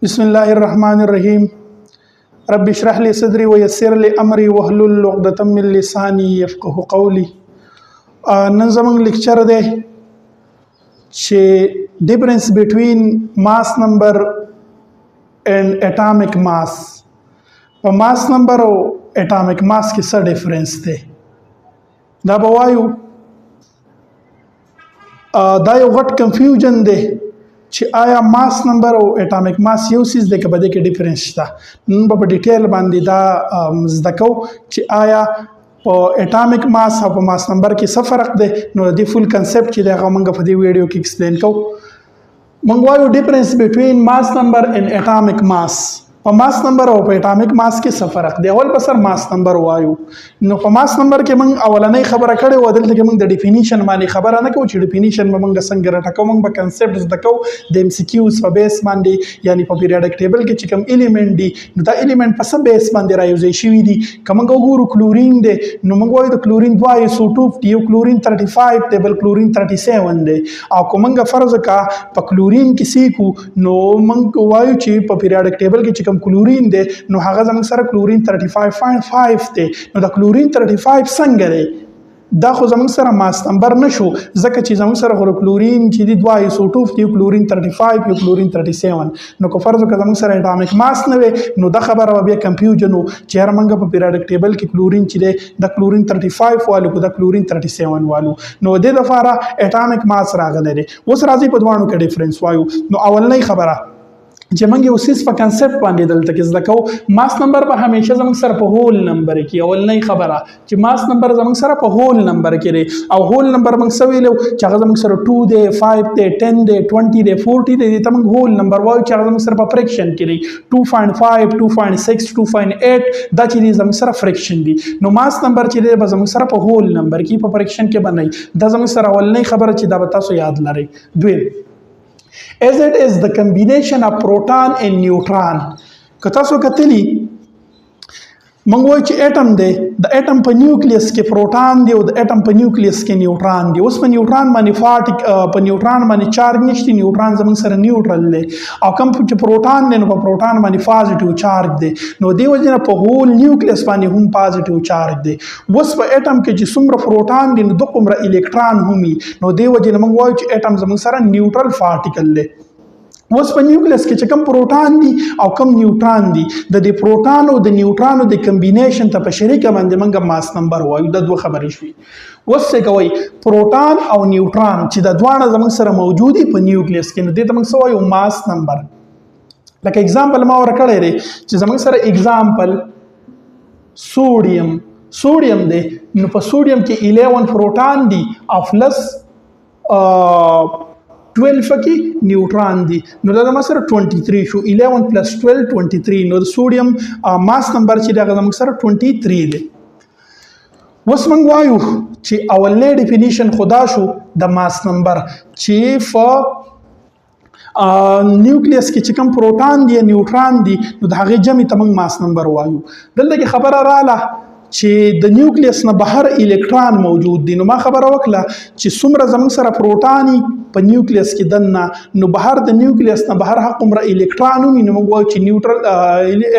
बिस्मिल्लाह الرحیم रब इशरह ली सदरी व यस्सिर ली अमरी वहलुल उक़दतम मिन लिसानी यफ़क़हू क़ौली। नन ज़मूँग लेक्चर दे चे difference between mass number and atomic mass. Mass number और एटॉमिक मास की सा डिफरेंस थे दा बवायु दा यो गट कंफ्यूजन दे چې آیا ماس نمبر او اټامیک ماس یو سیز دی که په دې کې ډیفرنس شته. نن په ډیټیل باندې دا زده کوو چې آیا په اټامیک ماس او په ماس نمبر کې څه فرق دی. نو د فول کنسپټ چې دی هغه موږ په دې ویډیو کې ایکسپلین کوو. موږ وایو ډیفرنس بټوین ماس نمبر اینڈ اټامیک ماس. په ماس نمبر او په اټامیک ماس کې څه فرق دی؟ اول په سر ماس نمبر وایو. نو په ماس نمبر کې موږ اولنۍ خبره کړې وه، دلته کې موږ د ډیفینیشن باندې خبره نه کوو چې ډیفینیشن به موږ څنګه راټکوو. موږ به کنسپټ زده کوو د ایم سی کیوز په بیس باندې، یعنی په پیریاډک ټیبل کې چې کوم ایلیمنټ دي نو دا ایلیمنټ په څه بیس باندې رايوځای شوي دي. که موږ وګورو کلورین دی نو موږ وایو د کلورین دوه ایسوټوپ دي، یو کلورین 35 دی بل کلورین 37 دی. او که موږ فرض وکړه په کلورین کې سیکو نو موږ وایو چې په پیریاډک ټیبل کې چې کوم کلورین دی نو هغه زموږ سره کلورین 35.5 دی. نو د کلورین 35 څنګه دی؟ دا خو زموږ سره ماس نمبر نشو، ځکه چې زموږ سره خو کلورین چې دی دوه ایسوټوپ دی، کلورین 35 یو کلورین 37. نو که فرض وکړه زموږ سره اټامیک ماس نه وي نو دا خبره به بیا کنفیوژن وو چې هر موږ په پیریاډک ټیبل کې کلورین چې دی د کلورین 35 والو کو د کلورین 37 والو. نو د دې لپاره اټامیک ماس راغلی دی. اوس راځي په دواړو کې ډیفرنس وایو. نو اولنۍ خبره چې موږ یو سیس په کنسپټ باندې دلته کې زده کوو، ماس نمبر به همیشه زموږ سره په هول نمبر کې. اولنۍ خبره چې ماس نمبر زموږ سره په هول نمبر کې دی، او هول نمبر موږ څه ویلو چې هغه زموږ سره 2 دی 5 دی 10 دی 20 دی 40 دی. ته موږ هول نمبر وایو چې هغه زموږ سره په فریکشن کې دی، 2.5 2.6 2.8 دا چې دی زموږ سره فریکشن دی. نو ماس نمبر چې دی به زموږ سره په هول نمبر کې په فریکشن کې باندې دا زموږ سره اولنۍ خبره چې دا به تاسو یاد لرئ. دویم as it is the combination of proton and neutron. که تاسو کتلی موږ وایو چې اټم دی، د اټم په نیوکلیس کې پروټون دی او د اټم په نیوکلیس کې نیوټران دی. اوس په نیوټران باندې په نیوټران باندې چارج نشته، نیوټران زموږ سره نیوټرل دی. او کوم چې پروټون دی نو په پروټون باندې پازیټیو چارج دی. نو دی وجه نه په هول نیوکلیس باندې هم پازیټیو چارج دی. اوس په اټم کې چې څومره پروټون دی نو دومره الکترون هم وي. نو دی وجه نه موږ وایو چې اټم زموږ سره نیوټرل پارټیکل دی. اوس په نیوکلیس کې چې کوم پروټون دي او کوم نیوټران دي، د دې پروټون او د نیوټرانو د کمبینیشن ته په شریکه باندې موږ ماس نمبر وایو. د دوه خبرې شوي. اوس څه کوي؟ پروټون او نیوټران چې د دواړه زموږ سره موجودي په نیوکلیس کې، نو دې ته موږ څه وایو؟ ماس نمبر. لکه اگزامپل ما ورکړی دی چې زموږ سره اگزامپل سوډیم دی. نو په سوډیم کې 11 پروټون دي او پلس 12 کې نیوټران دي. نو دا زموږ سره 23 شو. 11 پلس 12 23. نو د سوډیم ماس نمبر چې دا زموږ سره 23 دی. اوس موږ وایو چې اولنۍ ډیفینیشن خدا شو د ماس نمبر چې په نیوکلیس کې چې کوم پروټون دي نیوټران دي نو د هغې جمع ته موږ ماس نمبر وایو. دلته کې خبره رااله چې د نیوکلیس نه بهر الکترون موجود دي. نو ما خبره وکړه چې څومره زموږ سره پروټون په نیوکلیس کې دننه نو بهر د نیوکلیس نه بهر هغه عمره الکترون وي. نو موږ وایو چې نیوټرل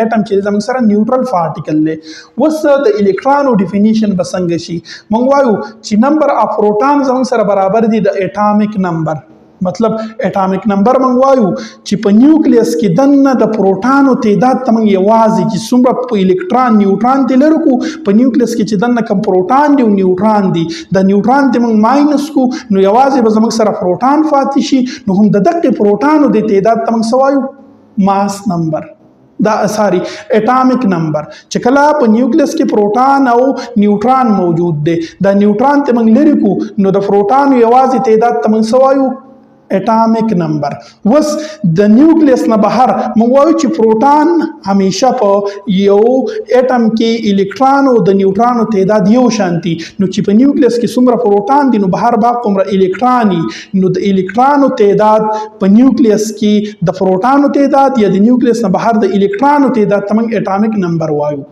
اټم چې زموږ سره نیوټرل پارټیکل دی. اوس د الکترونو ډیفینیشن به څنګه شي؟ موږ وایو چې نمبر اف پروټون زموږ سره برابر دي د اټامیک نمبر. مطلب اټامیک نمبر موږ وایو چې په نیوکلیس کې دننه د پروټونو تعداد ته موږ یوازې چې څومره په الکترون نیوټران ته لرو کو په نیوکلیس کې چې دننه کوم پروټون دی او نیوټران دی، د نیوټران ته موږ ماینس کو نو یوازې به زموږ سره پروټون پاتې شي. نو هم د دقیق پروټونو د تعداد ته موږ څه وایو؟ ماس نمبر. دا اټامیک نمبر چې کله په نیوکلیس کې پروټون او نیوټران موجود دی، د نیوټران ته موږ لري کو نو د پروټون یوازې تعداد ته موږ څه وایو؟ اټامیک نمبر. اوس د نیوکلیس نه بهر موږ وایو چې پروټون همیشه په یو اټم کې الکترون او د نیوټرانو تعداد یو شانتي. نو چې په نیوکلیس کې څومره پروټون دي نو بهر به عمره الکترون وي. نو د الکترونو تعداد په نیوکلیس کې د پروټونو تعداد یا د نیوکلیس نه بهر د الکترونو تعداد ته موږ اټامیک نمبر وایو.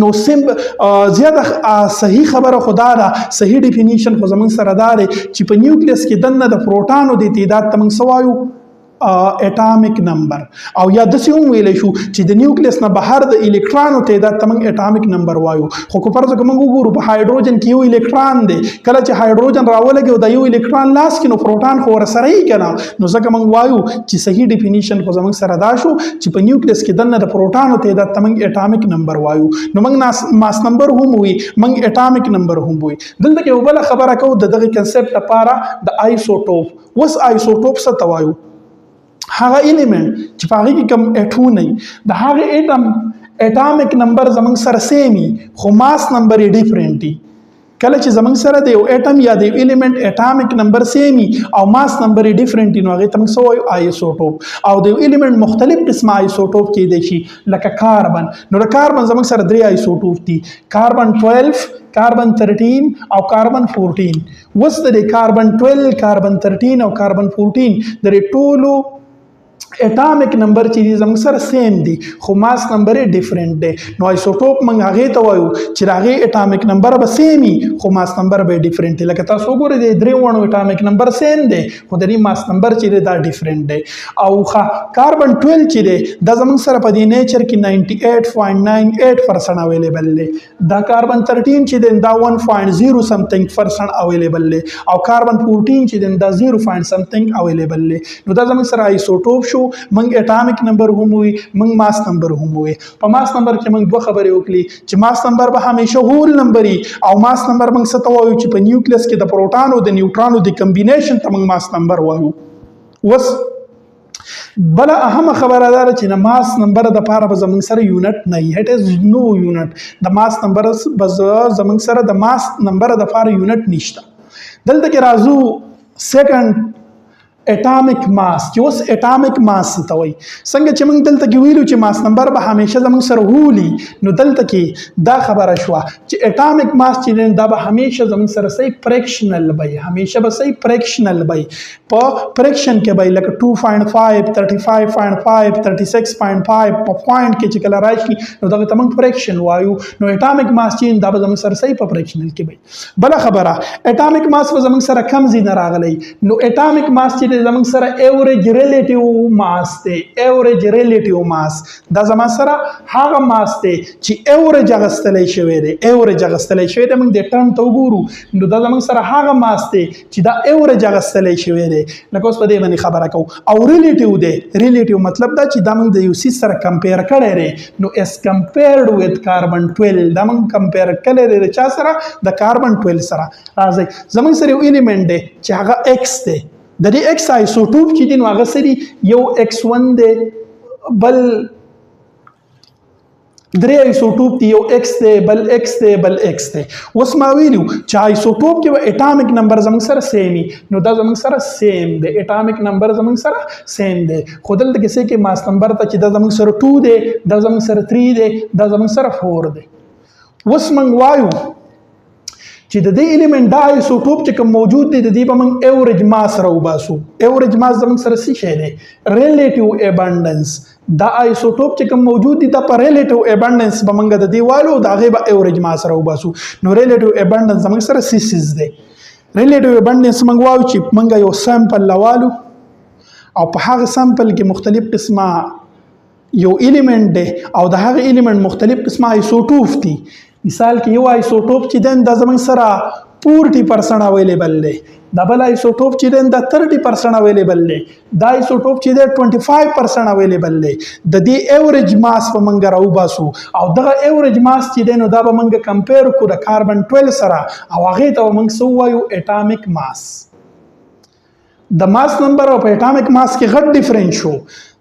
نو زیاده صحیح خبره خدا ده، صحیح ډیفینیشن خو زموږ سره دا دی چې په نیوکلیس کې دننه د پروټونو د تعداد ته موږ څه وایو؟ اټامیک نمبر او یا داسې هم ویلی شو چې د نیوکلیس نه بهر د الکترانو تعداد ته موږ اټامیک نمبر وایو. خو که فرض وکړو موږ وګورو په هایدروجن کې یو الکترون دی، کله چې هایدروجن راولګي او د یو الکترون لاس کې نو پروټون خو ورسره یې که نه، نو ځکه موږ وایو چې صحیح ډیفینیشن خو زموږ سره دا شو چې په نیوکلیس کې دننه د پروټونو تعداد ته موږ اټامیک نمبر وایو. نو موږ ماس نمبر هم وي، موږ اټامیک نمبر هم وي. دلته کې یو بله خبره کوو د دغه کنسپټ لپاره د آیسوټوپ. اوس آیسوټوپ څه ته وایو؟ هغه ایلیمنٹ چې په هغې کې کوم اټون وي د هغې اټم اټامیک نمبر زموږ سره سیم وي خو ماس نمبر یې ډیفرنټ وي. کله چې زموږ سره د یو اټم یا د یو ایلیمنٹ اټامیک نمبر سیم وي او ماس نمبر یې ډیفرنټ وي نو هغې ته موږ څه وایو؟ آیسوټوپ. او د یو ایلیمنٹ مختلف قسمه آیسوټوپ کیدی شي لکه کاربن. نو د کاربن زموږ سره 3 آیسوټوپ دي، کاربن 12، کاربن 13 او کاربن 14. اوس د کاربن 12، کاربن 13 او کاربن 14 د ټولو اټامیک نمبر چې دی زموږ سره سیم دی خو ماس نمبر یې ډیفرنٹ دی. نو آیسوټوپ موږ هغې ته وایو چې د هغې اټامیک نمبر به سیم وي خو ماس نمبر به یې ډیفرنٹ دی. لکه تاسو وګورئ د درې وړو اټامیک نمبر سیم دی خو د دې ماس نمبر چې دی دا ډیفرنٹ دی. او کاربن 12 چې دی دا زموږ سره په دې نیچر کې 98.98% اویلیبل دی. دا کاربن 13 چې دی دا 1.0 something% اویلیبل دی. او کاربن 14 چې دی دا 0 something اویلیبل دی. نو دا زموږ سره آیسوټوپ شو. موږ اټامیک نمبر هم وي، موږ ماس نمبر هم وي. په ماس نمبر کې موږ دوه خبرې وکړي چې ماس نمبر به همیشه هول نمبر وي او ماس نمبر موږ څه ته وایو چې په نیوکلیس کې د پروټون او د نیوټرانو د کمبینیشن ته موږ ماس نمبر وایو. اوس بله اهمه خبره دا ده چې د ماس نمبر دپاره به زموږ سره یونټ نه وي. اټ از نو یونټ. د ماس نمبر زموږ سره د ماس نمبر دپاره یونټ نشته. دلته کې راځو سیکنډ اټامیک ماس چې اوس اټامیک ماس ته وایي. څنګه چې موږ دلته کې ویلو چې ماس نمبر به همیشه زموږ سره هولي، نو دلته کې دا خبره شوه چې اټامیک ماس چې دی دا به همیشه زموږ سره صحیح پریکشنل وي، همیشه به صحیح پریکشنل وي. په پریکشن کې به لکه 2.5 35.5 36.5 په پوینټ کې چې کله راشي نو دغه ته موږ پریکشن وایو. نو اټامیک ماس چې دا به زموږ سره صحیح په پریکشنل کې وي. بله خبره اټامیک ماس به زموږ سره کم ځای نه راغلی. نو اټامیک ماس چې زموږ سره ایوریج ریلیټیو ماس دی. ایوریج ریلیټیو ماس دا زموږ سره هغه ماس دی چې ایوریج اغستلی شوی دی. ایوریج اغستلی شوی دی موږ د ټرم ته وګورو نو دا زموږ سره هغه ماس دی چې دا ایوریج اغستلی شوی دی. لکه اوس په دې باندې خبره کوو. او ریلیټیو دی. ریلیټیو مطلب دا چې دا موږ د یو څیز سره کمپیر کړی دی. نو اس کمپیرډ وذ کاربن 12 دا موږ کمپیر کړی دی د چا سره؟ د کاربن 12 سره. راځئ زموږ سره یو ایلیمنٹ دی چې هغه ایکس دی. د دې ایکس آیسوټوپ چې دی نو هغه څه دي؟ یو x1 دی، بل درې آیسوټوپ دی، یو ایکس دی، بل ایکس دی، بل ایکس دی. اوس ما ویلو چې آیسوټوپ کې به اټامیک نمبر زموږ سره سیم وي نو دا زموږ سره سیم دی. اټامیک نمبر زموږ سره سیم دی. خو دلته کې څه کې ماس نمبر ته چې دا زموږ سره 2 دی، دا زموږ سره 3 دی، دا زموږ سره 4 دی. اوس موږ وایو چې د دې ایلیمنٹ دا آیسوټوپ چې کوم موجود دی د دې به موږ ایوریج ماس راوباسو. ایوریج ماس زموږ سره څه شی دی؟ ریلیټیو ابانډنس. دا آیسوټوپ چې کوم موجود دی دا په ریلیټیو ابانډنس به موږ د دې والو د هغې به ایوریج ماس راوباسو. نو ریلیټیو ابانډنس زموږ سره سیسیز دی. ریلیټیو ابانډنس موږ وایو چې موږ یو سیمپل لوالو او په هغه سیمپل کې مختلف قسمه یو ایلیمنٹ دی او د هغه ایلیمنٹ مختلف قسمه آیسوټوپ دي. مثال کې یو آیسوټوپ چې دی دا زموږ سره 40% اویلیبل دی. دا بل آیسوټوپ چې دی دا 30% اویلیبل دی. دا آیسوټوپ چې دی 25% اویلیبل دی. د دې ایوریج ماس به موږ راوباسو او دغه ایوریج ماس چې دی نو دا به موږ کمپیر کړو د کاربن 12 سره او هغې ته به موږ څه ووایو؟ اټامیک ماس. د ماس نمبر او په اټامیک ماس کې غټ ډیفرنس شو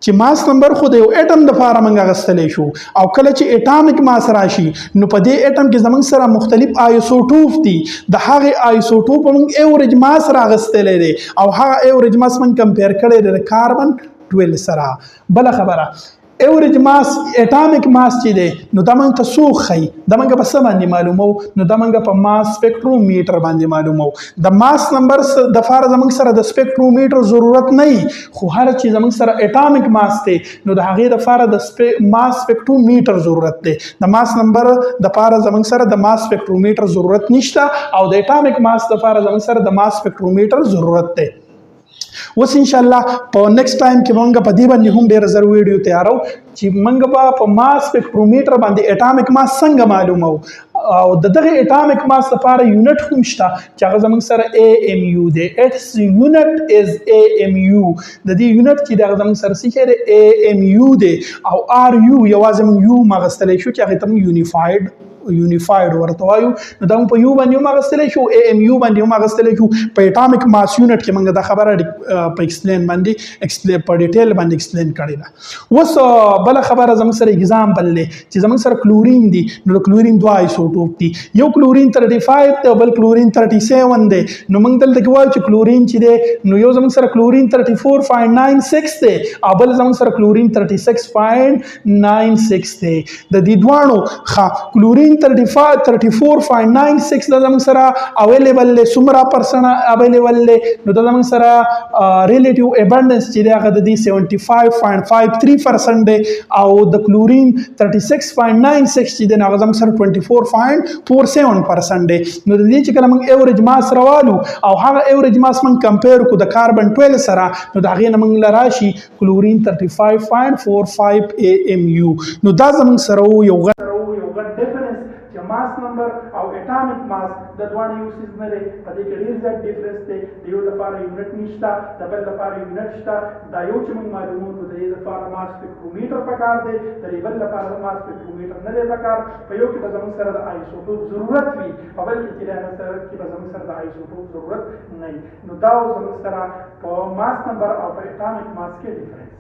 چې ماس نمبر خو د یو اټم دپاره موږ اغستلی شو او کله چې اټامیک ماس راشي نو په دې اټم کې زموږ سره مختلف آیسوټوپ دي. د هغې آیسوټوپ موږ ایوریج ماس راغستلی دی او هغه ایوریج ماس موږ کمپیر کړی دی د کاربن 12 سره. بله خبره ایوریج ماس اټامیک ماس چې دی نو دا موږ ته څوک ښیي؟ دا موږ په څه باندې معلومو؟ نو دا موږ په ماس سپیکټرومیټر باندې معلومو. د ماس نمبر دپاره زموږ سره د سپیکټرومیټر ضرورت نه وي خو هر چې زموږ سره اټامیک ماس دی نو د هغې دپاره د ماس سپیکټرومیټر ضرورت دی. د ماس نمبر دپاره زموږ سره د ماس سپیکټرومیټر ضرورت نشته او د اټامیک ماس دپاره زموږ سره د ماس سپیکټرومیټر ضرورت دی. اوس ان شاء الله په نیکسټ ټایم کې مونږ په دې باندې هم ډېر زر ویډیو تیارو چې مونږ به په ماس سپیکټرومیټر باندې اټامیک ماس څنګه معلومو او دغه اټامیک ماس لپاره یونټ هم شته چې هغه زموږ سره AMU دی. اټس یونټ از AMU. د دې یونټ چې دغه زموږ سره څه دی AMU دی او RU یوازې موږ یو مغستلی شو چې هغه ته یونیفاید ورته وایو. نو دا په یو باندې هم اغستلی شو AMU باندې هم اغستلی شو. په اټامیک ماس یونټ کې موږ دا خبره په ایکسپلین باندې په ډیټیل باندې ایکسپلین کړې ده. اوس بله خبره زموږ سره اگزامپل دی چې زموږ سره کلورین دی. نو د کلورین دوه آیسوټوپ دي، یو کلورین 35 دی او بل کلورین 37 دی. نو موږ دلته کې وایو چې کلورین چې دی نو یو زموږ سره کلورین 34.96 دی او بل زموږ سره کلورین 36.96 دی. د دې دواړو کلورین 34.96 د زموږ سره اویلیبل دی. څومره پرسنه اویلیبل دی؟ نو د زموږ سره ریلیټیو ابنډنس چې دی هغه د دې 75.53% دی او د کلورین 36.96 چې دی هغه زموږ سره 24.47% دی. نو د دې چې کله موږ ایوریج ماس راوالو او هغه ایوریج ماس موږ کمپیر کړو د کاربن 12 سره نو د هغې نه موږ له راشي کلورین 35.45 AMU. نو دا زموږ سره یو غټ ډیفرنس چې ماس نمبر او اټامیک ماس د دواړو یو څیز نه دی. په دې کې ډېر زیات ډیفرنس دی. د یو لپاره یونټ نشته، د بل لپاره یونټ شته. دا یو چې موږ معلومو نو د دې لپاره ماس سپیکټرومیټر پکار دی، د دې بل لپاره ماس سپیکټرومیټر نه دی پکار. په یو کې به زموږ سره د آیسوټوپ ضرورت وي، په بل کې چې به زموږ سره د آیسوټوپ ضرورت نه وي. نو دا زموږ سره په ماس نمبر او په اټامیک ماس کې ډیفرنس